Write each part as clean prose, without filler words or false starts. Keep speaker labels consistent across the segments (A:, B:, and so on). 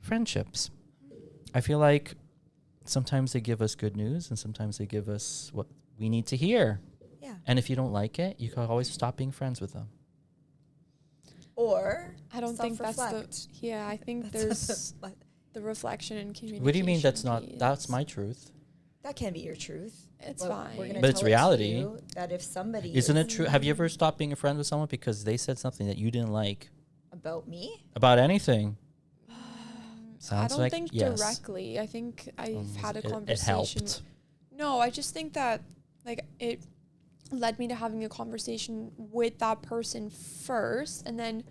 A: friendships. I feel like sometimes they give us good news and sometimes they give us what we need to hear.
B: Yeah.
A: And if you don't like it, you can always stop being friends with them.
B: Or
C: I don't think that's I think there's the reflection and communication.
A: What do you mean that's my truth?
B: That can be your truth.
C: It's fine.
A: But it's reality.
B: That if somebody
A: Isn't it true? Have you ever stopped being a friend with someone because they said something that you didn't like?
B: About me?
A: About anything?
C: I don't think directly. I think I've had a conversation.
A: It helped.
C: No, I just think that like it led me to having a conversation with that person first, and then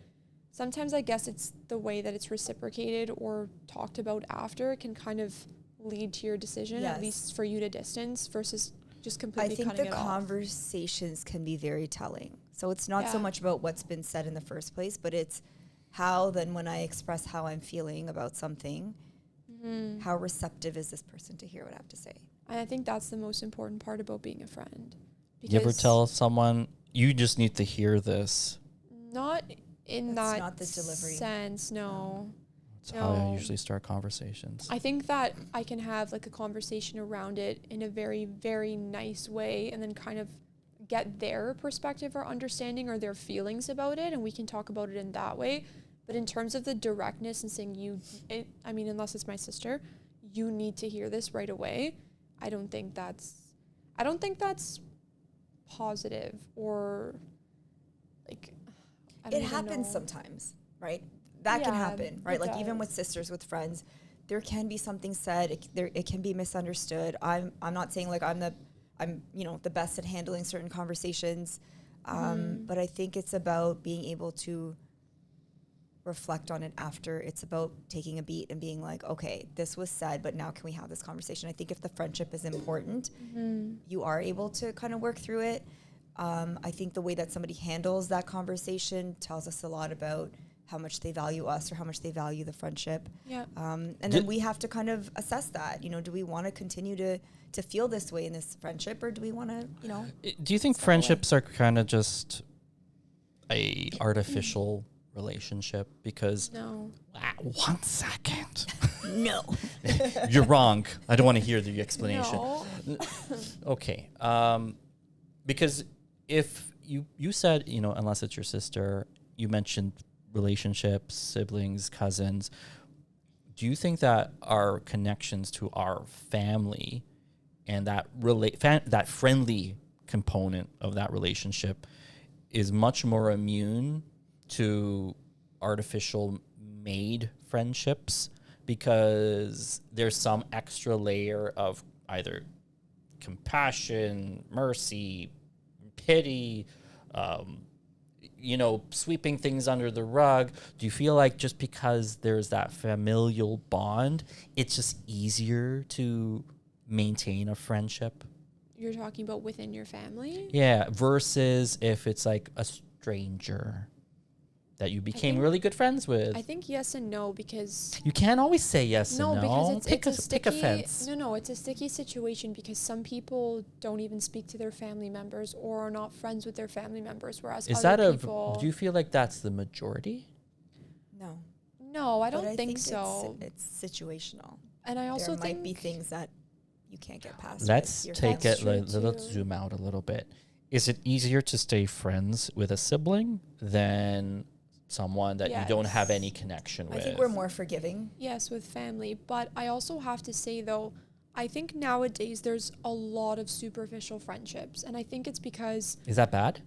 C: sometimes I guess it's the way that it's reciprocated or talked about after can kind of lead to your decision, at least for you to distance versus just completely cutting it off.
B: I think the conversations can be very telling. So it's not so much about what's been said in the first place, but it's how then when I express how I'm feeling about something, how receptive is this person to hear what I have to say?
C: And I think that's the most important part about being a friend.
A: You ever tell someone, you just need to hear this?
C: Not in
B: That's
C: that
B: not the delivery
C: sense, no.
A: That's how I usually start conversations.
C: I think that I can have like a conversation around it in a very, very nice way and then kind of get their perspective or understanding or their feelings about it, and we can talk about it in that way. But in terms of the directness and saying unless it's my sister, you need to hear this right away, I don't think that's positive or like
B: it happens sometimes, right? That can happen, right? Like even with sisters, with friends, there can be something said. It can be misunderstood. I'm not saying like I'm the best at handling certain conversations, but I think it's about being able to reflect on it after. It's about taking a beat and being like, okay, this was said, but now can we have this conversation? I think if the friendship is important, you are able to kind of work through it. I think the way that somebody handles that conversation tells us a lot about how much they value us or how much they value the friendship.
C: Yeah.
B: And then we have to kind of assess that. Do we want to continue to feel this way in this friendship, or do we want to,
A: Do you think friendships are kind of just a artificial relationship? Because
C: no.
A: 1 second.
B: No.
A: You're wrong. I don't want to hear the explanation.
C: No.
A: Okay. Because if you said, unless it's your sister, you mentioned relationships, siblings, cousins. Do you think that our connections to our family and that that friendly component of that relationship is much more immune to artificial made friendships because there's some extra layer of either compassion, mercy, pity, sweeping things under the rug? Do you feel like just because there's that familial bond, it's just easier to maintain a friendship?
C: You're talking about within your family?
A: Yeah, versus if it's like a stranger that you became really good friends with.
C: I think yes and no, because
A: you can't always say yes and no.
C: Because
A: pick a fence.
C: No, it's a sticky situation because some people don't even speak to their family members or are not friends with their family members, whereas people...
A: Do you feel like that's the majority?
C: No, I don't think so.
B: It's situational.
C: And I also
B: think... There might be things that you can't get past.
A: Let's zoom out a little bit. Is it easier to stay friends with a sibling than someone that you don't have any connection with?
B: I think we're more forgiving.
C: Yes, with family. But I also have to say, though, I think nowadays there's a lot of superficial friendships. And I think it's because...
A: Is that bad?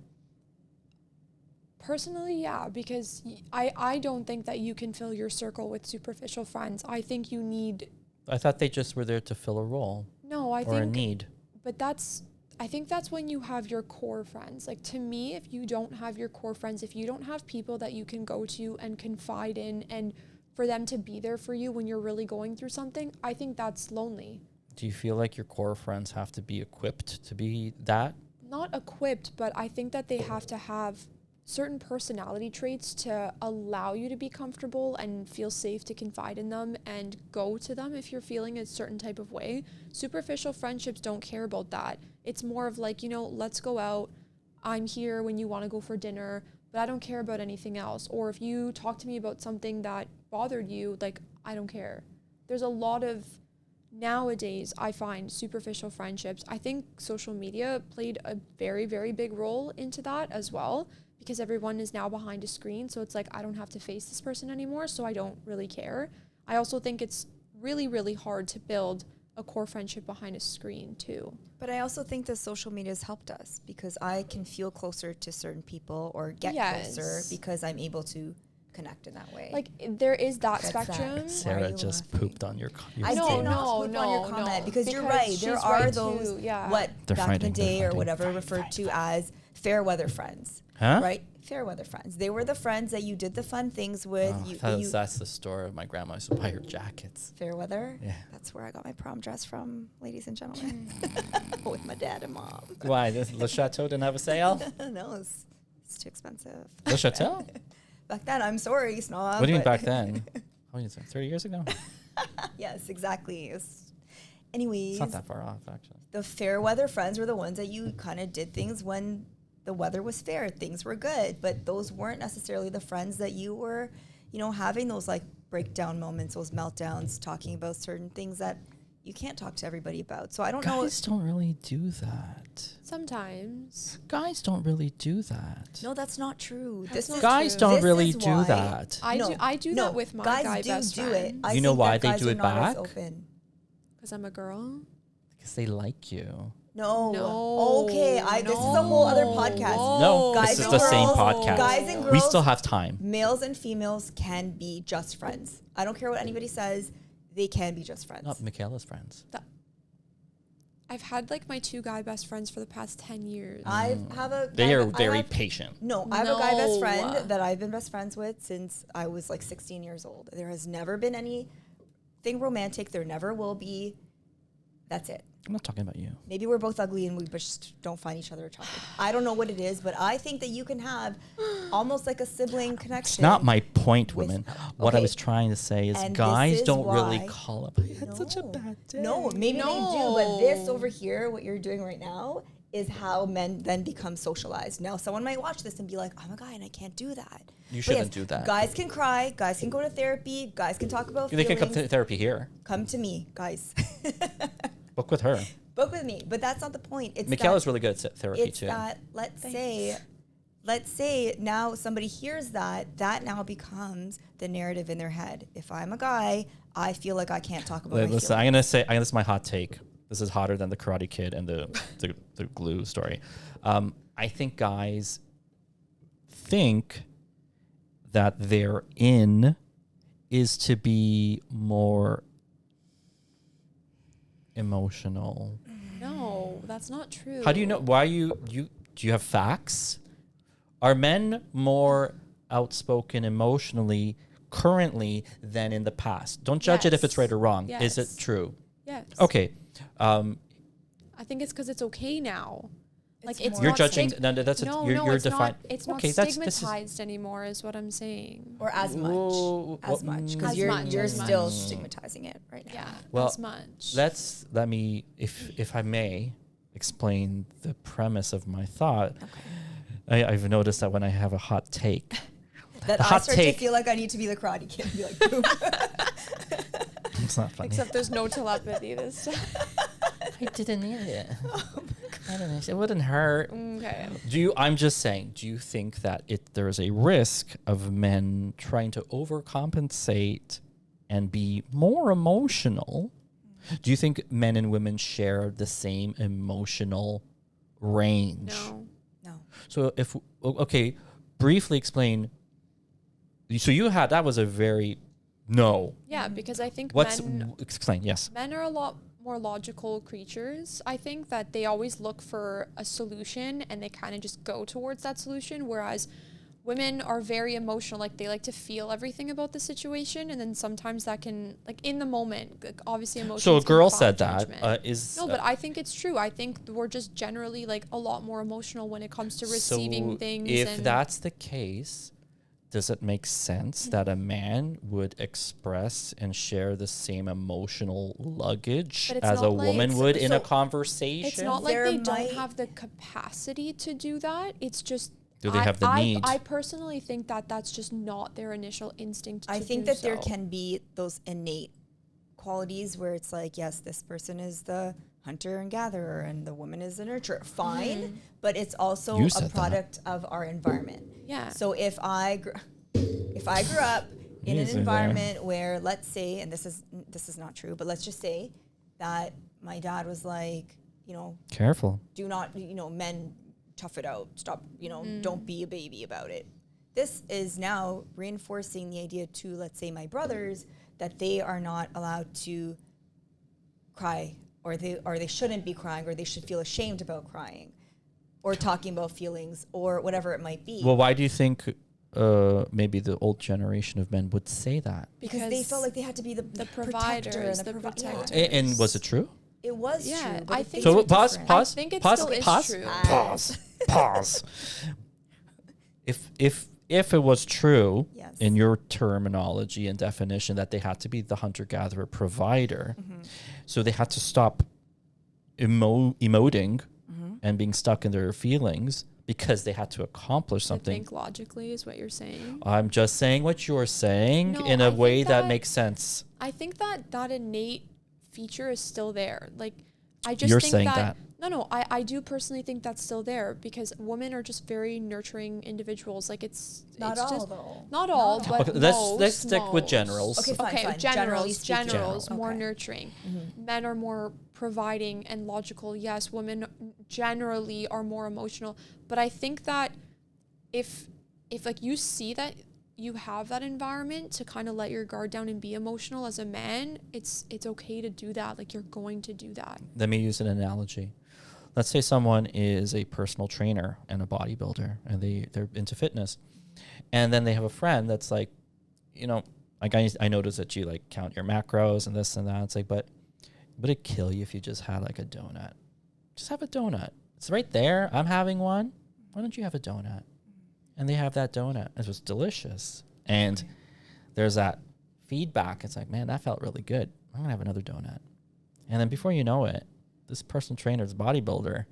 C: Personally, yeah, because I don't think that you can fill your circle with superficial friends. I think you need...
A: I thought they just were there to fill a role.
C: No, I think...
A: Or a need.
C: But I think that's when you have your core friends. Like, to me, if you don't have your core friends, if you don't have people that you can go to and confide in and for them to be there for you when you're really going through something, I think that's lonely.
A: Do you feel like your core friends have to be equipped to be that?
C: Not equipped, but I think that they have to have certain personality traits to allow you to be comfortable and feel safe to confide in them and go to them if you're feeling a certain type of way. Superficial friendships don't care about that. It's more of like, let's go out. I'm here when you want to go for dinner, but I don't care about anything else. Or if you talk to me about something that bothered you, like, I don't care. There's a lot of, nowadays, I find superficial friendships. I think social media played a very, very big role into that as well, because everyone is now behind a screen. So it's like, I don't have to face this person anymore, so I don't really care. I also think it's really, really hard to build a core friendship behind a screen too.
B: But I also think that social media has helped us, because I can feel closer to certain people or get closer because I'm able to connect in that way.
C: Like, there is that spectrum.
A: Sarah just pooped on your
B: I did not poop on your comment, because you're right. There are those, what
A: they're
B: back in the day or whatever
A: fighting,
B: referred to as fair weather friends.
A: Huh?
B: Right? Fair weather friends. They were the friends that you did the fun things with.
A: That's the store of my grandma used to buy her jackets.
B: Fair weather?
A: Yeah.
B: That's where I got my prom dress from, ladies and gentlemen. With my dad and mom.
A: Why? Le Chateau didn't have a sale?
B: No, it's too expensive.
A: Le Chateau?
B: Back then, I'm sorry, snob.
A: What do you mean back then? How many 30 years ago?
B: Yes, exactly. Anyways.
A: It's not that far off, actually.
B: The fair weather friends were the ones that you kind of did things when the weather was fair, things were good, but those weren't necessarily the friends that you were, having those like breakdown moments, those meltdowns, talking about certain things that you can't talk to everybody about. So I don't know.
A: Guys don't really do that.
C: Sometimes.
A: Guys don't really do that.
B: No, that's not true.
A: Guys don't really do that.
C: I do that with my guy best friend.
A: You know why they do it back?
C: Because I'm a girl.
A: Because they like you.
B: No. Okay. This is a whole other podcast.
A: No,
B: guys
A: this is the same podcast.
B: Guys and girls.
A: We still have time.
B: Males and females can be just friends. I don't care what anybody says. They can be just friends.
A: Not Michaela's friends.
C: I've had like my 2 guy best friends for the past 10 years.
A: They are very patient.
B: I have a guy best friend that I've been best friends with since I was like 16 years old. There has never been anything romantic. There never will be. That's it.
A: I'm not talking about you.
B: Maybe we're both ugly and we just don't find each other attractive. I don't know what it is, but I think that you can have almost like a sibling connection.
A: It's not my point, women. What I was trying to say is guys don't really call up. I had such a bad day.
B: No, maybe they do, but this over here, what you're doing right now, is how men then become socialized. Now, someone might watch this and be like, I'm a guy and I can't do that.
A: You shouldn't do that.
B: Guys can cry. Guys can go to therapy. Guys can talk about
A: feelings. They can come to therapy here.
B: Come to me, guys.
A: Book with her.
B: Book with me. But that's not the point.
A: Michaela's really good at therapy too.
B: Let's say now somebody hears that now becomes the narrative in their head. If I'm a guy, I feel like I can't talk about my feelings.
A: This is my hot take. This is hotter than the Karate Kid and the glue story. I think guys think that their in is to be more emotional.
C: No, that's not true.
A: How do you know? Why do you have facts? Are men more outspoken emotionally currently than in the past? Don't judge it if it's right or wrong.
C: Yes.
A: Is it true?
C: Yes.
A: Okay.
C: I think it's because it's okay now. Like it's
A: you're
C: not
A: judging.
C: you're
A: defined.
C: It's not stigmatized anymore, is what I'm saying.
B: Or as much, because you're still stigmatizing it right now.
C: Yeah,
A: well,
C: as much.
A: Let me, if I may, explain the premise of my thought. Okay. I've noticed that when I have a hot take,
B: that I start to feel like I need to be the Karate Kid and be like, boom.
A: It's not funny.
C: Except there's no telepathy this time.
A: I didn't need it. I don't know. It wouldn't hurt.
C: Okay.
A: I'm just saying, do you think that there is a risk of men trying to overcompensate and be more emotional? Do you think men and women share the same emotional range?
C: No.
A: So briefly explain. So that was a very no.
C: Yeah, because I think
A: explain, yes.
C: Men are a lot more logical creatures. I think that they always look for a solution and they kind of just go towards that solution, whereas women are very emotional. Like they like to feel everything about the situation, and then sometimes that can, like in the moment, like obviously emotions.
A: So a girl said
C: judgment.
A: But
C: I think it's true. I think we're just generally like a lot more emotional when it comes to receiving things.
A: If that's the case, does it make sense that a man would express and share the same emotional luggage as a woman would in a conversation?
C: It's not like they don't have the capacity to do that. It's just
A: Do they have the need?
C: I personally think that that's just not their initial instinct.
B: I think that there can be those innate qualities where it's like, yes, this person is the hunter and gatherer and the woman is the nurturer. Fine, but it's also a product of our environment.
C: Yeah.
B: So if I grew up in an environment where, let's say, and this is not true, but let's just say that my dad was like, you know,
A: careful,
B: do not, you know, men tough it out, stop, you know, don't be a baby about it. This is now reinforcing the idea to, let's say, my brothers, that they are not allowed to cry, or they shouldn't be crying, or they should feel ashamed about crying, or talking about feelings, or whatever it might be.
A: Well, why do you think maybe the old generation of men would say that?
B: Because they felt like they had to be the
C: providers, the protectors.
A: And was it true?
B: It was true.
C: I think
A: so. Pause.
C: I think it still is true.
A: Pause. If it was true,
B: yes,
A: in your terminology and definition, that they had to be the hunter-gatherer provider, so they had to stop emoting and being stuck in their feelings because they had to accomplish something.
C: I think logically is what you're saying.
A: I'm just saying what you're saying in a way that makes sense.
C: I think that innate feature is still there. Like, I just
A: You're
C: think
A: saying
C: that. No, I do personally think that's still there because women are just very nurturing individuals. Like, it's
B: not all,
C: just,
B: though.
C: Not all, but
A: okay, let's stick with generals.
B: Okay, fine.
C: Generals, more
B: okay.
C: nurturing. Men are more providing and logical. Yes, women generally are more emotional. But I think that if like you see that you have that environment to kind of let your guard down and be emotional as a man, it's okay to do that. Like, you're going to do that.
A: Let me use an analogy. Let's say someone is a personal trainer and a bodybuilder, and they're into fitness. And then they have a friend that's like, you know, like I noticed that you like count your macros and this and that. It's like, but would it kill you if you just had like a donut? Just have a donut. It's right there. I'm having one. Why don't you have a donut? And they have that donut. It was delicious. And there's that feedback. It's like, man, that felt really good. I'm going to have another donut. And then before you know it, this personal trainer's bodybuilder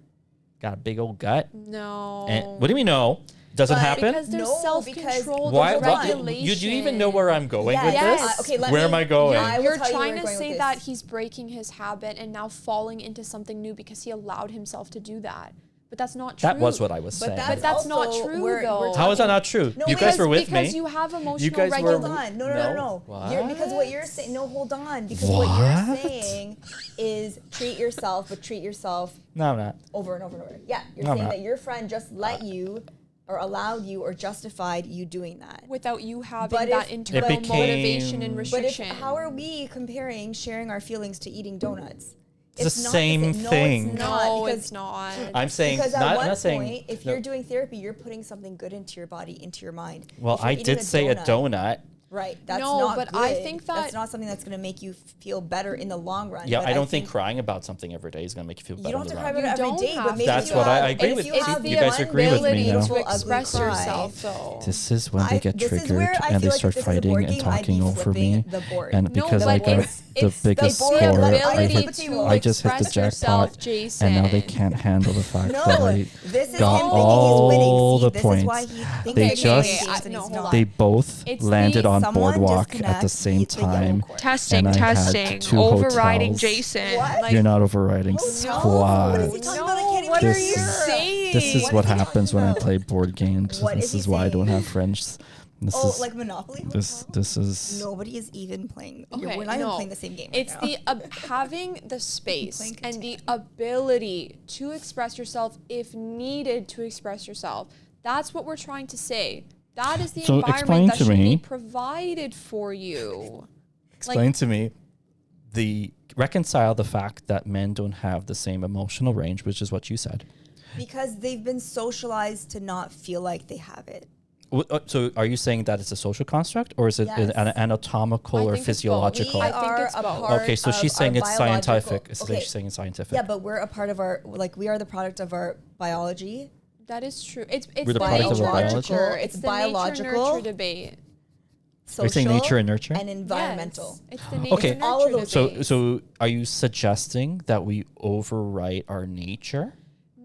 A: got a big old gut.
C: No.
A: And what do you mean no? Doesn't happen?
C: Because there's self-control,
A: why,
C: there's regulation.
A: You do you even know where I'm going with
C: yes.
A: this?
B: Okay,
A: where am I going?
C: You're trying to say that he's breaking his habit and now falling into something new because he allowed himself to do that. But that's not true.
A: That was what I was saying.
C: But that's not true, though.
A: How is that not true?
B: No,
A: you guys were with me.
C: Because you have emotional
B: regulation. Hold on. No.
A: What?
B: Because what you're saying, no, hold on. Because what you're saying is treat yourself, but treat yourself
A: No, I'm not.
B: over and over and over. Yeah, you're saying that your friend just let you or allowed you or justified you doing that.
C: Without you having that internal motivation and restriction.
B: But how are we comparing sharing our feelings to eating donuts?
A: It's the same thing.
C: No, it's not.
A: I'm saying,
B: because at one point,
A: point,
B: if you're doing therapy, you're putting something good into your body, into your mind.
A: Well, I did say a donut.
B: Right. That's not
C: but
B: good.
C: I think
B: that's not something that's going to make you feel better in the long run.
A: Yeah,
B: but
A: I don't think crying about something every day is going to make you feel better.
B: You don't have to cry
A: in the
B: about it every day, but maybe
A: that's what I agree with.
C: You
A: guys agree with me now.
C: To express yourself, though.
A: This is when they get triggered and they start fighting and talking over me. And because I got the biggest score, I just hit the jackpot, and now they can't handle the fact that I got all the points. They both landed on Boardwalk at the same time.
C: Testing.
A: Overriding
C: hotels. Jason.
A: You're not overriding squad.
C: What are you saying?
A: This is what happens when I play board games. This is why I don't have friends.
B: Like Monopoly?
A: This is...
B: Nobody is even playing.
C: Okay,
B: we're not even playing the same game.
C: It's the having the space and the ability to express yourself if needed to express yourself. That's what we're trying to say. That is the environment that should be provided for you.
A: Explain to me reconcile the fact that men don't have the same emotional range, which is what you said.
B: Because they've been socialized to not feel like they have it.
A: So are you saying that it's a social construct, or is it an anatomical or physiological?
C: I think it's both.
A: Okay, so she's saying it's scientific. She's saying it's scientific.
B: Yeah, but we're a part of we are the product of our biology.
C: That is true. It's
A: the product of our biology.
C: It's the biological nature-nurture debate.
B: Social,
A: are you saying nature and nurture?
B: And environmental.
C: Yes, it's the nature and nurture
B: all of those
C: debate.
A: So are you suggesting that we overwrite our nature?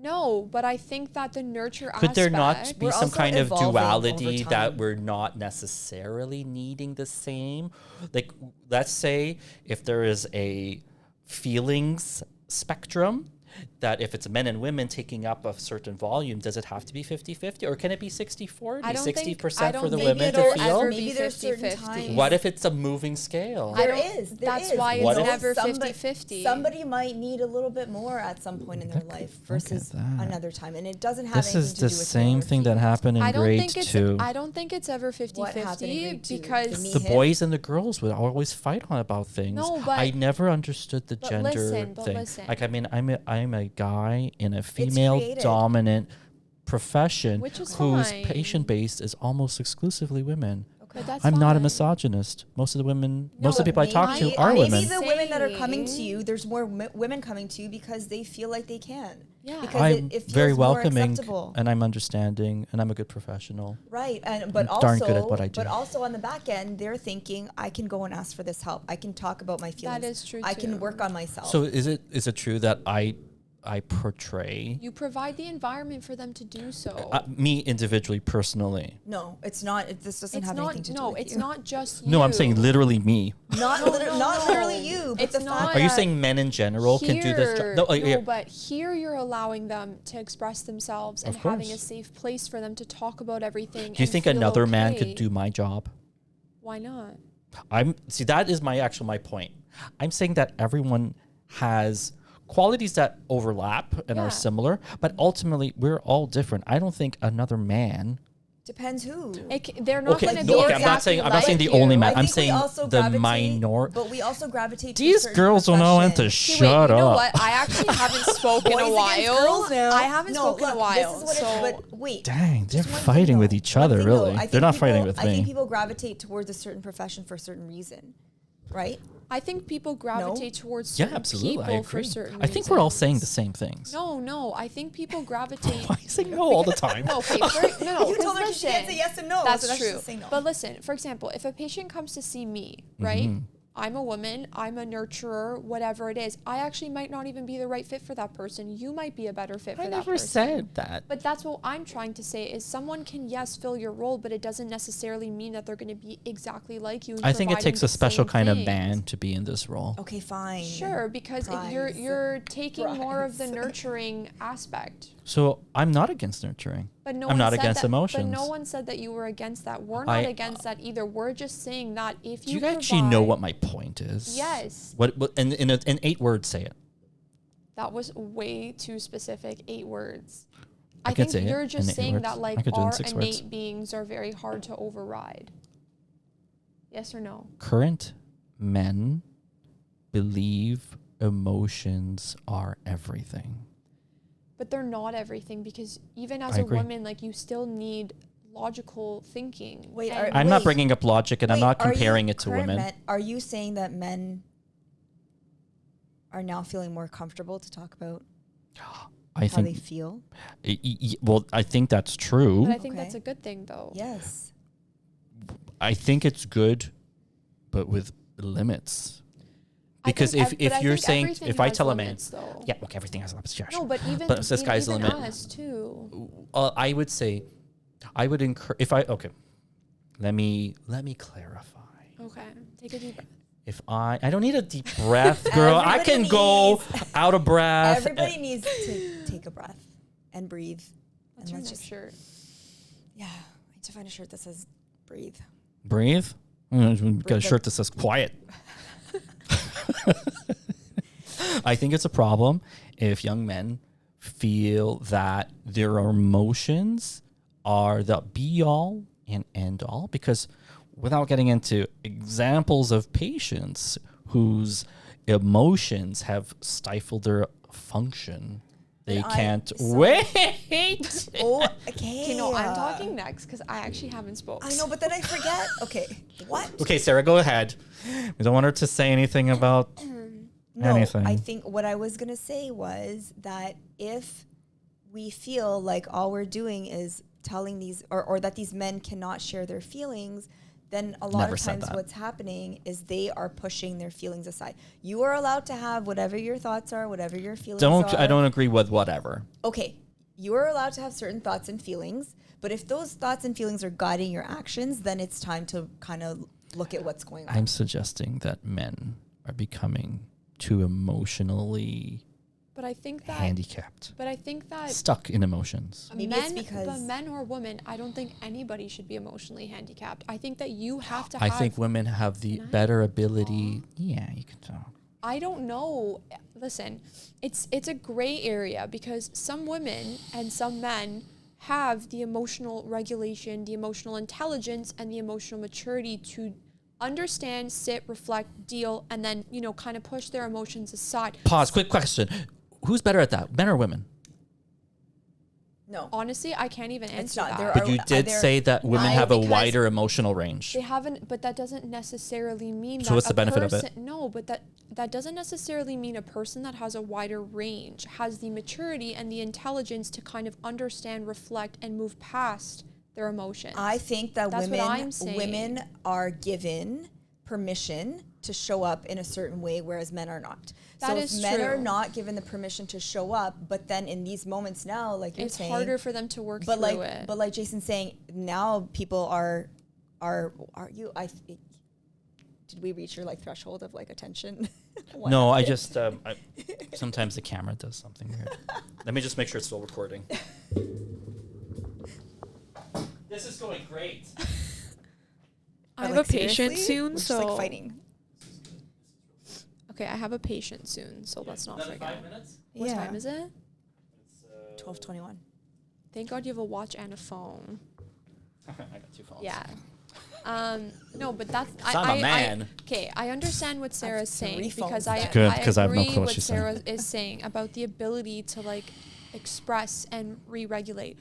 C: No, but I think that the nurture
A: Could there not
C: aspect,
A: be
B: We're
A: some
B: also
A: kind of
B: evolving
A: duality
B: over
A: that
B: time.
A: we're not necessarily needing the same? Like, let's say if there is a feelings spectrum, that if it's men and women taking up a certain volume, does it have to be 50-50? Or can it be 60-40?
C: I don't think-
A: 60%
C: I
A: for
C: don't
A: the
C: think
A: women to
C: it'll
A: feel?
C: ever
B: Maybe
C: be
B: there's certain
C: 50-50.
B: times-
A: What if it's a moving scale?
C: I
B: There
C: don't-
B: is.
C: That's why
A: What
C: it's
A: if-
C: never
B: Somebody-
C: 50-50.
B: Somebody might need a little bit more at some point in their life versus
A: that.
B: another time, and it doesn't have
A: This
B: anything
A: is
B: to
A: the
B: do with
A: same
B: male or
A: thing that
B: female.
A: happened in
C: I don't
A: grade
C: think it's
A: 2.
C: I don't think it's ever
B: What happened in
C: 50-50
B: grade 2?
C: because
B: Me?
A: The
B: him?
A: boys and the girls would always fight on about things.
C: No, but-
A: I never understood the
C: but
A: gender
C: listen, but
A: thing.
C: listen.
A: Like, I mean, I'm a guy in a female
B: created.
A: dominant profession
C: Which is
A: whose
C: fine.
A: patient base is almost exclusively women.
C: but that's
A: I'm not a
C: fine.
A: misogynist. Most of the women,
C: No,
A: most of the people I talk to
B: Maybe-
A: are
B: maybe
A: women.
B: the women that are coming to
C: Saying-
B: you, there's more women coming to you because they feel like they can.
C: Yeah.
B: Because
A: I'm
B: it feels
A: very
B: more
A: welcoming
B: acceptable.
A: and I'm understanding and I'm a good professional.
B: Right, and but
A: I'm
B: also,
A: darn good at what I do.
B: but also on the back end, they're thinking, I can go and ask for this help. I can talk about my feelings.
C: That is true,
B: I can
C: too.
B: work on myself.
A: So is it true that I portray
C: You provide the environment for them to do so.
A: me individually, personally?
B: no, it's not. This doesn't
C: it's
B: have
C: not
B: anything to do
C: no,
B: with
C: it's
B: you.
C: not just you.
A: No, I'm saying literally me.
B: Not,
C: No,
B: not
C: no.
B: literally you, but
C: It's
B: the
C: not-
B: fact
A: Are you
B: that-
A: saying men in general can do this?
C: Here-
A: No,
C: no, but here you're allowing them to express themselves and
A: Of
C: having a
A: course.
C: safe place for them to talk about everything.
A: Do you
C: and
A: think
C: feel
A: another man
C: okay.
A: could do my job?
C: Why not?
A: That is my point. I'm saying that everyone has qualities that overlap and
C: Yeah.
A: are similar, but ultimately we're all different. I don't think another man.
B: depends who.
C: They're not
A: Okay,
C: going to
A: no,
C: be
A: okay, I'm not saying the
C: you.
A: only man.
B: I
A: I'm
B: think we
A: saying
B: also
A: the
B: gravitate-
A: minor.
B: But we also gravitate. to a
A: These
B: certain
A: girls don't know when to
B: profession.
C: Okay, wait,
A: shut
C: you know
A: up.
C: what? I actually haven't spoken
B: Boys
C: in a
B: against
C: while.
B: girls now.
C: I haven't
B: No,
C: spoken in a
B: look,
C: while.
B: This is what
C: so
B: but wait.
A: Dang, they're
B: just one thing,
A: fighting with
B: though.
A: each
B: One
A: other,
B: thing,
A: really.
B: though. I
A: They're
B: think
A: not
B: people-
A: fighting with
B: I think
A: me.
B: people gravitate towards a certain profession for a certain reason, right?
C: I think people gravitate towards
A: Yeah,
C: certain
A: absolutely. I
C: people for
A: agree.
C: certain
A: I think we're all saying the
C: reasons.
A: same things.
C: No, I think people gravitate.
A: Why are you saying no all the time?
C: No, okay, no.
B: You
C: 'cause
B: told her she can't say
C: listen,
B: yes and no.
C: That's
B: so
C: true.
B: Just say no.
C: But listen, for example, if a patient comes to see me, right?
A: Mm-hmm.
C: I'm a woman, I'm a nurturer, whatever it is. I actually might not even be the right fit for that person. You might be a better fit for
A: I
C: that
A: never
C: person.
A: said that.
C: But that's what I'm trying to say is someone can, yes, fill your role, but it doesn't necessarily mean that they're going to be exactly like you. And
A: I think it
C: providing
A: takes
C: the
A: a special
C: same
A: kind of
C: things.
A: man to be in this role.
B: Okay, fine.
C: Sure, because
B: Prize.
C: you're taking more of the
B: Prize.
C: nurturing aspect.
A: So I'm not against nurturing.
C: But no
A: I'm
C: one
A: not
C: said
A: against
C: that,
A: emotions.
C: But no one said that you were against that. We're not against that either. We're just saying that if
A: Do
C: you
A: you actually know
C: provide-
A: what my point is?
C: Yes.
A: What in 8 words, say it.
C: That was way too specific. 8 words.
A: I
C: I
A: could
C: think
A: say it
C: you're
A: in
C: just
A: 8
C: saying
A: words.
C: that
A: I
C: like
A: could do it in
C: our
A: 6
C: innate
A: words.
C: beings are very hard to override. Yes or no?
A: Current men believe emotions are everything.
C: But they're not everything because even as
A: I
C: a
A: agree.
C: woman, like you still need logical thinking.
B: Wait,
C: And-
A: I'm not
B: Wait.
A: bringing up logic and I'm
B: Wait,
A: not
B: are you
A: comparing it to
B: current
A: women.
B: men- are you saying that men are now feeling more comfortable to talk about
A: I
B: how they
A: think
B: feel?
A: well, I think that's true.
C: but I think
B: Okay.
C: that's a good thing though.
B: Yes.
A: I think it's good, but with limits.
C: I
A: Because
C: think
A: if
C: but I
A: you're
C: think
A: saying,
C: everything
A: if I
C: has
A: tell a man,
C: limits, though.
A: yeah, look, everything has limits. Yeah,
C: No,
A: sure.
C: but even
A: But the sky's the
C: even
A: limit.
C: us too.
A: I would say, I would encourage. If I let me clarify.
C: Okay, take a deep breath.
A: If I don't need a deep breath, girl. I
B: Everybody
A: can go
B: needs-
A: out of breath.
B: Everybody needs to take a breath and breathe.
C: What's
B: and
C: your
B: let's
C: next
B: just
C: shirt?
B: yeah. I need to find a shirt that says breathe.
A: Breathe. Got a
B: Breathe.
A: shirt that says quiet. I think it's a problem if young men feel that their emotions are the be all and end all, because without getting into examples of patients whose emotions have stifled their function, they
B: But
A: can't
B: so-
A: wait.
B: Oh, okay.
C: Okay, no, I'm talking next because I actually haven't spoken.
B: I know, but then I forget. Okay. What?
A: Okay, Sarah, go ahead. We don't want her to say anything about
B: No,
A: anything.
B: I think what I was going to say was that if we feel like all we're doing is telling these, or that these men cannot share their feelings, then a lot
A: Never
B: of
A: said
B: times
A: that.
B: what's happening is they are pushing their feelings aside. You are allowed to have whatever your thoughts are, whatever your feelings are.
A: I don't agree with whatever.
B: Okay, you are allowed to have certain thoughts and feelings, but if those thoughts and feelings are guiding your actions, then it's time to kind of look at what's going on.
A: I'm suggesting that men are becoming too emotionally
C: But I think that
A: handicapped,
C: stuck
A: in emotions.
B: Maybe it's because
C: but men or women, I don't think anybody should be emotionally handicapped. I think that you have to
A: I think women have the better ability. Yeah, you can talk.
C: I don't know. Listen, it's a gray area because some women and some men have the emotional regulation, the emotional intelligence, and the emotional maturity to understand, sit, reflect, deal, and then, you know, kind of push their emotions aside.
A: Pause. Quick question. Who's better at that, men or women?
B: no.
C: Honestly, I can't even answer
B: not.
C: that.
B: There
A: But
B: are-
A: you did say that women have a
C: because
A: wider emotional range.
C: They haven't, but that doesn't necessarily mean
A: So
C: that
A: what's the
C: a
A: benefit of it?
C: person, no, but that doesn't necessarily mean a person that has a wider range has the maturity and the intelligence to kind of understand, reflect, and move past their emotions.
B: I think that
C: That's what I'm saying.
B: women are given permission to show up in a certain way, whereas men are not.
C: That
B: so
C: is
B: if men are
C: true.
B: not given the permission to show up, but then in these moments now, like you're
C: it's
B: saying,
C: harder for them to work
B: but
C: through
B: like
C: it.
B: but like Jason's saying, now people are you? Did we reach your like threshold of like attention? What
A: No, I
B: happened?
A: just sometimes the camera does something weird. Let me just make sure it's still recording. This is going great.
C: I have
B: like,
C: a patient
B: seriously?
C: soon,
B: We're just,
C: so
B: like fighting.
C: okay, I have a patient soon, so let's not
A: Another
C: forget.
A: 5 minutes?
C: What time is it?
A: It's
B: 12:21.
C: Thank God you have a watch and a phone.
A: I got 2 phones.
C: Yeah. No, but that's
A: I'm a man.
C: Okay, I understand what Sarah's
B: three
C: saying
B: phones
C: because
B: back.
A: Good,
C: I
A: 'cause I have no
C: agree
A: clue what
C: what
A: she's saying.
C: Sarah is saying about the ability to like express and re-regulate.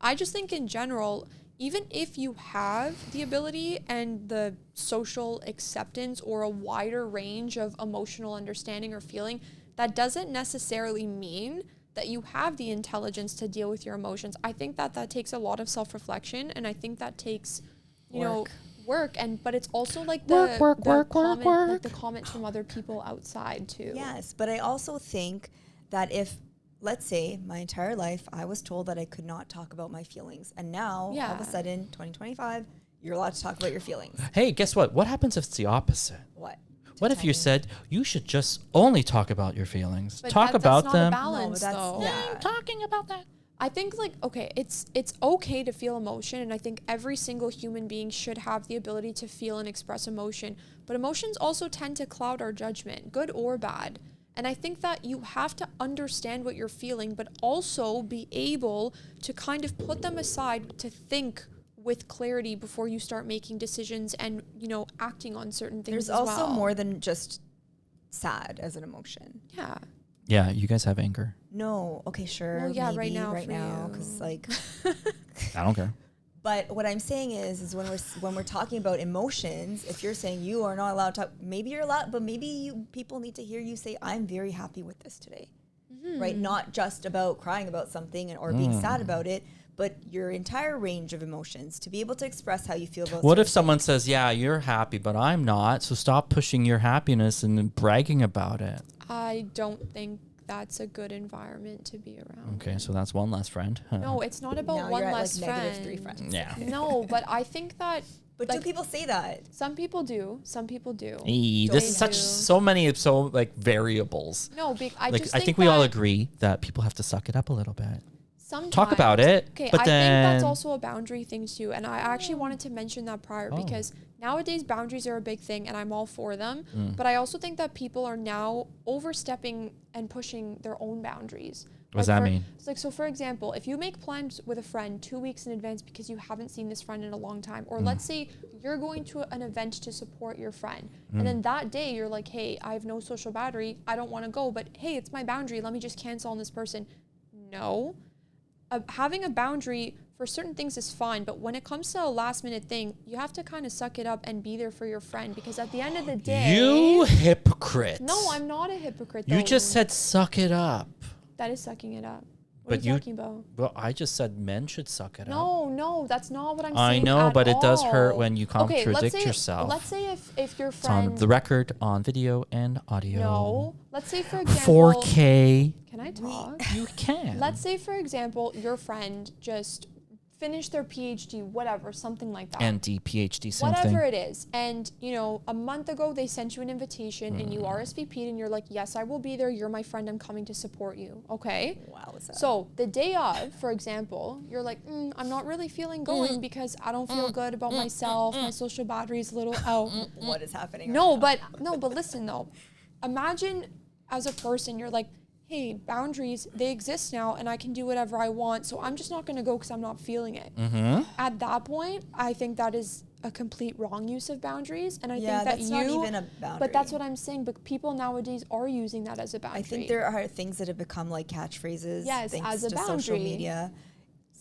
C: I just think in general, even if you have the ability and the social acceptance or a wider range of emotional understanding or feeling, that doesn't necessarily mean that you have the intelligence to deal with your emotions. I think that takes a lot of self-reflection, and I think that takes, you know, work. And but it's also like the like the comments from other people outside too.
B: Yes, but I also think that if, let's say, my entire life I was told that I could not talk about my feelings, and now all of
C: Yeah.
B: a sudden, 2025, you're allowed to talk about your feelings.
A: Hey, guess what? What happens if it's the opposite?
B: What?
A: What if you said you should just only talk about your feelings?
C: But
A: Talk
C: that's
A: about
C: not
A: them.
C: a balance,
B: No, that's-
C: though.
B: yeah.
A: I'm talking about that.
C: I think like okay, it's okay to feel emotion, and I think every single human being should have the ability to feel and express emotion. But emotions also tend to cloud our judgment, good or bad. And I think that you have to understand what you're feeling, but also be able to kind of put them aside to think with clarity before you start making decisions and, you know, acting on certain things.
B: There's
C: as
B: also
C: well.
B: more than just sad as an emotion.
C: Yeah.
A: Yeah, you guys have anger.
B: No, okay, sure.
C: Well, yeah, right
B: maybe
C: now
B: right
C: for
B: now,
C: you.
B: because like.
A: I don't care.
B: But what I'm saying is when we're talking about emotions, if you're saying you are not allowed to talk, maybe you're allowed, but maybe people need to hear you say, "I'm very happy with this today," right? Not just about crying about something or being sad about it, but your entire range of emotions to be able to express how you feel about.
A: What if
B: certain
A: someone
B: things.
A: says, "Yeah, you're happy, but I'm not," so stop pushing your happiness and bragging about it?
C: I don't think that's a good environment to be around.
A: Okay, so that's one less friend.
C: No, it's not about
B: Now
C: one
B: you're at,
C: less
B: like,
C: friend.
B: -3 friends.
A: Yeah.
C: No, but I think that
B: But
C: like,
B: do people say that?
C: some people do. Some people do.
A: Hey,
C: They
A: this is such
C: do.
A: so many like variables.
C: No, I
A: Like
C: just
A: I
C: think
A: think we all
C: that
A: agree that people have to suck it up a little bit.
C: sometimes,
A: Talk about it,
C: Okay,
A: but
C: I
A: then
C: think that's also a boundary thing too. And I actually wanted to mention that prior
A: Oh.
C: because nowadays boundaries are a big thing and I'm all for them.
A: Mm.
C: But I also think that people are now overstepping and pushing their own boundaries.
A: What does that mean?
C: So for example, if you make plans with a friend 2 weeks in advance because you haven't seen this friend in a long time, or
A: Mm.
C: let's say you're going to an event to support your friend,
A: Mm.
C: and then that day you're like, hey, I have no social battery, I don't want to go, but hey, it's my boundary, let me just cancel on this person. No. Having a boundary for certain things is fine, but when it comes to a last minute thing, you have to kind of suck it up and be there for your friend, because at the end of the day...
A: You hypocrite.
C: No, I'm not a hypocrite,
A: You
C: though.
A: just said suck it up.
C: That is sucking it up. What are you talking about?
A: Well, I just said men should suck it up.
C: No, that's not what I'm
A: I
C: saying.
A: know, but it does hurt
C: all.
A: when you contradict yourself.
C: Let's say if your
A: It's
C: friend.
A: on the record, on video and audio.
C: No. Let's say, for example.
A: 4K.
C: Can I talk?
A: You can.
C: Let's say, for example, your friend just finished their PhD, whatever, something like that.
A: ND, PhD, same
C: whatever
A: thing.
C: it is. And, you know, a month ago, they sent you an invitation and you RSVP'd and you're like, yes, I will be there. You're my friend. I'm coming to support you. Okay?
B: Wow.
C: So the day of, for example, you're like, I'm not really feeling going because I don't feel good about myself. My social battery's a little out.
B: What is happening?
C: But listen though. Imagine as a person, you're like, hey, boundaries, they exist now and I can do whatever I want. So I'm just not going to go because I'm not feeling it. At that point, I think that is a complete wrong use of boundaries. And I think that
B: that's not even a boundary.
C: But that's what I'm saying. But people nowadays are using that as a boundary.
B: I think there are things that have become like catchphrases.
C: Yes,
B: thanks
C: as a
B: to
C: boundary.
B: social media.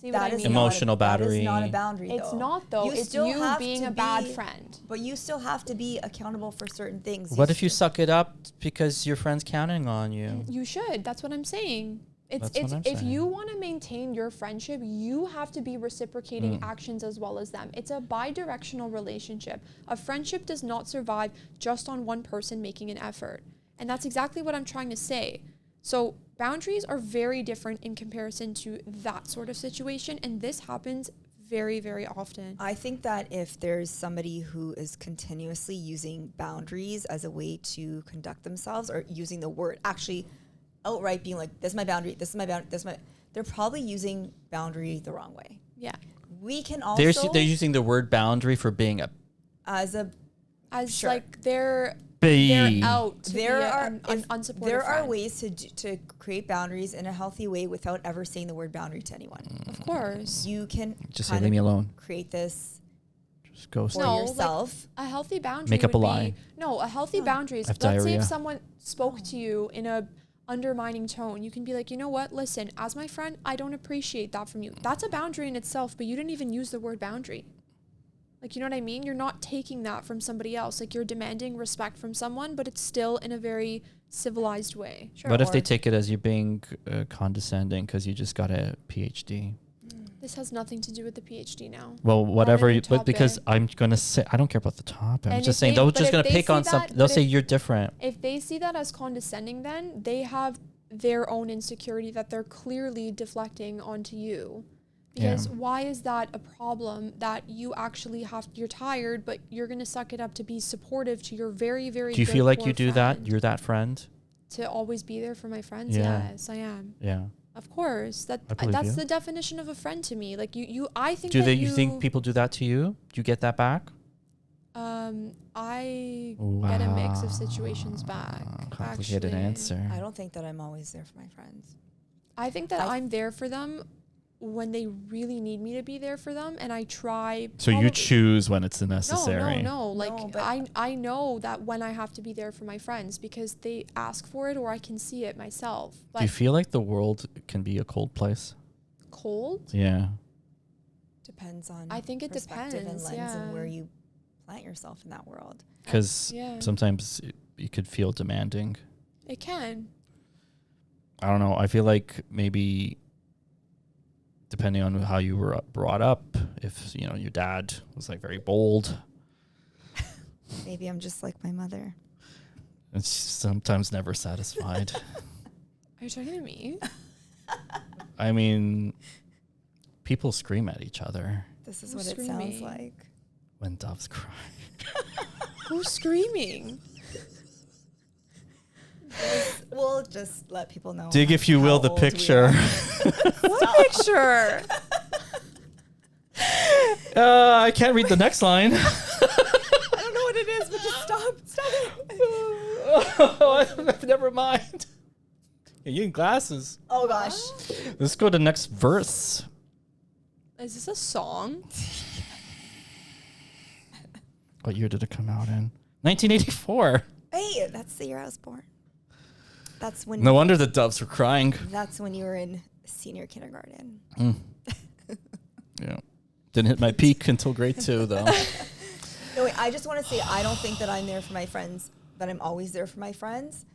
C: See what I mean?
A: Emotional battery.
B: That is not a boundary,
C: It's
B: though.
C: not, though. It's
B: still
C: you
B: have
C: being
B: to
C: a bad
B: be-
C: friend.
B: But you still have to be accountable for certain things.
A: What if you suck it up because your friend's counting on you?
C: You should. That's what I'm saying.
A: That's what I'm
C: If
A: saying.
C: you want to maintain your friendship, you have to be reciprocating actions as well as them. It's a bi-directional relationship. A friendship does not survive just on one person making an effort. And that's exactly what I'm trying to say. So boundaries are very different in comparison to that sort of situation. And this happens very, very often.
B: I think that if there's somebody who is continuously using boundaries as a way to conduct themselves, or using the word, actually outright being like, this is my boundary, this is my boundary, this is my, they're probably using boundary the wrong way.
C: Yeah.
B: We can also,
A: They're using the word boundary for being a
B: as sure.
C: like they're
A: bee.
C: out to
B: there
C: be
B: are
C: an unsupportive
B: there are
C: friend.
B: ways to create boundaries in a healthy way without ever saying the word boundary to anyone.
C: Of course.
B: You can
A: Just say,
B: kind
A: leave
B: of
A: me alone.
B: create this
A: Just ghost.
B: for
C: No,
B: yourself.
C: A healthy boundary
A: Make up
C: would
A: a lie.
C: a healthy boundary is,
A: I have
C: let's say
A: diarrhea.
C: if someone spoke to you in a undermining tone, you can be like, you know what, listen, as my friend, I don't appreciate that from you. That's a boundary in itself, but you didn't even use the word boundary. Like, you know what I mean? You're not taking that from somebody else. Like, you're demanding respect from someone, but it's still in a very civilized way.
B: Sure,
A: What if they
B: or-
A: take it as you being condescending because you just got a PhD?
C: This has nothing to do with the PhD now.
A: Well, whatever.
C: new
A: But because
C: topic.
A: I'm going to say, I don't care about the topic. I'm
C: And
A: just
C: if
A: saying,
C: they-
A: they're
C: but
A: just
C: if
A: going to
C: they
A: pick
C: see
A: on
C: that-
A: something. They'll
C: but
A: say
C: if-
A: you're different.
C: If they see that as condescending, then they have their own insecurity that they're clearly deflecting onto you. Because why is that a problem that you actually you're tired, but you're going to suck it up to be supportive to your very, very
A: Do you
C: good
A: feel like
C: core
A: you do that?
C: friend?
A: You're that friend?
C: To always be there for my friends?
A: Yeah.
C: Yes, I am.
A: Yeah.
C: Of course.
A: I believe
C: That's
A: you.
C: the definition of a friend to me. Like I think
A: Do
C: that
A: you think people do that to you? Do you get that back?
C: I get a mix of situations back.
A: Complicated
C: actually.
A: answer.
B: I don't think that I'm always there for my friends.
C: I think that I'm there for them when they really need me to be there for them, and I try.
A: So you choose when it's
C: No.
B: No,
C: Like
B: but-
C: I know that when I have to be there for my friends because they ask for it, or I can see it myself. But
A: Do you feel like the world can be a cold place?
C: cold?
A: Yeah.
B: Depends on
C: I think it
B: perspective
C: depends,
B: and lens
C: yeah.
B: and where you plant yourself in that world.
A: Because
C: Yeah.
A: sometimes you could feel demanding.
C: It can.
A: I don't know. I feel like maybe depending on how you were brought up, if your dad was like very bold,
B: Maybe I'm just like my mother.
A: it's sometimes never satisfied.
C: Are you talking to me?
A: I mean, people scream at each other
B: This is
C: Who's
B: what it sounds
C: screaming?
B: like.
A: when doves cry.
C: Who's screaming?
B: We'll just let people know.
A: Dig, if you will,
B: how
A: the
B: old we
A: picture.
B: are.
C: What picture?
A: I can't read the next line.
B: I don't know what it is, but just stop. Stop it.
A: Never mind. Yeah, you need glasses.
B: Oh gosh.
A: Let's go to the next verse.
C: Is this a song?
A: What year did it come out in? 1984.
B: Hey, that's the year I was born. That's when.
A: No wonder the doves were crying.
B: That's when you were in senior kindergarten.
A: Yeah. Didn't hit my peak until grade 2, though.
B: No, wait, I just want to say I don't think that I'm there for my friends, that I'm always there for my friends.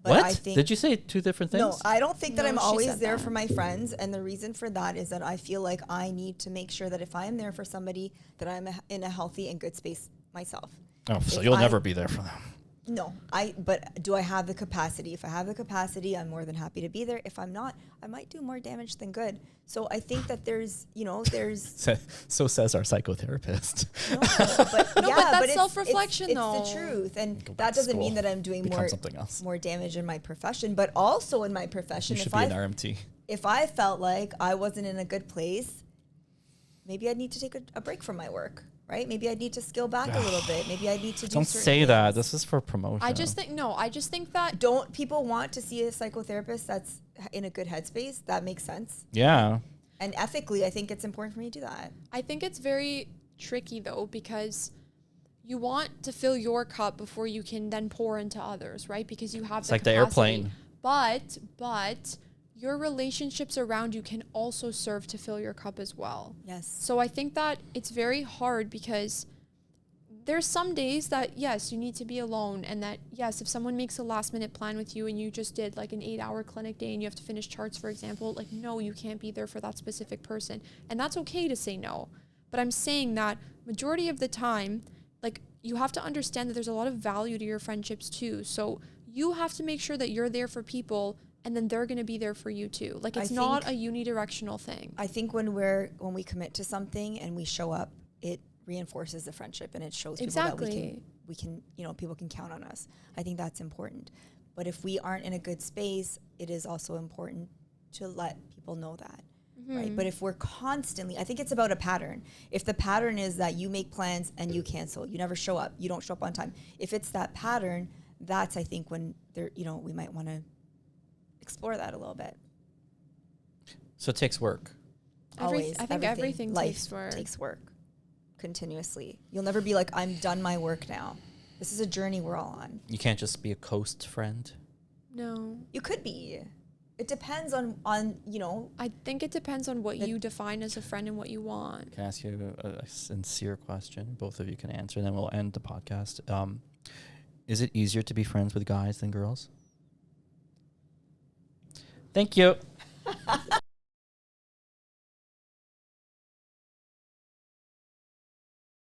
B: But
A: what?
B: I think,
A: Did you say two different things?
B: No, I don't think that
C: No,
B: I'm
C: she
B: always
C: said
B: there
C: that.
B: for my friends. And the reason for that is that I feel like I need to make sure that if I am there for somebody, that I'm in a healthy and good space myself.
A: Oh, so
B: If
A: you'll
B: I-
A: never be there for them.
B: No, but do I have the capacity? If I have the capacity, I'm more than happy to be there. If I'm not, I might do more damage than good. So I think that there's.
A: So says our psychotherapist.
B: No, but
C: No,
B: yeah,
C: but that's
B: it's-
C: self-reflection,
B: it's
C: though.
B: the truth, and
A: Go back
B: that
A: to
B: doesn't
A: school,
B: mean that I'm doing
A: become
B: more
A: something else.
B: more damage in my profession, but also in my profession.
A: You should
B: if
A: be
B: I
A: an RMT.
B: if I felt like I wasn't in a good place, maybe I'd need to take a break from my work, right? Maybe I'd need to scale back a little bit. Maybe I need to do
A: Don't
B: certain
A: say that.
B: things.
A: This is for promotion.
C: I just think that
B: Don't people want to see a psychotherapist that's in a good headspace? That makes sense.
A: Yeah.
B: And ethically, I think it's important for me to do that.
C: I think it's very tricky though, because you want to fill your cup before you can then pour into others, right? Because you have
A: It's
C: the
A: like the
C: capacity.
A: airplane.
C: But your relationships around you can also serve to fill your cup as well.
B: Yes.
C: So I think that it's very hard because there's some days that, yes, you need to be alone, and that, yes, if someone makes a last minute plan with you and you just did like an 8-hour clinic day and you have to finish charts, for example, like, no, you can't be there for that specific person. And that's okay to say no. But I'm saying that majority of the time, like, you have to understand that there's a lot of value to your friendships too. So you have to make sure that you're there for people, and then they're going to be there for you too. Like, it's not a unidirectional thing.
B: I think when we commit to something and we show up, it reinforces the friendship, and it shows people that we can people can count on us. I think that's important. But if we aren't in a good space, it is also important to let people know that. Right. But if we're constantly, I think it's about a pattern. If the pattern is that you make plans and you cancel, you never show up, you don't show up on time. If it's that pattern, that's, I think, when we might want to explore that a little bit.
A: So it takes work.
B: Always.
C: I think everything
B: life
C: takes work.
B: takes work continuously. You'll never be like, I'm done my work now. This is a journey we're all on.
A: You can't just be a coast friend.
C: No.
B: You could be. It depends on
C: I think it depends on what you define as a friend and what you want.
A: Can I ask you a sincere question? Both of you can answer, then we'll end the podcast. Is it easier to be friends with guys than girls? Thank you.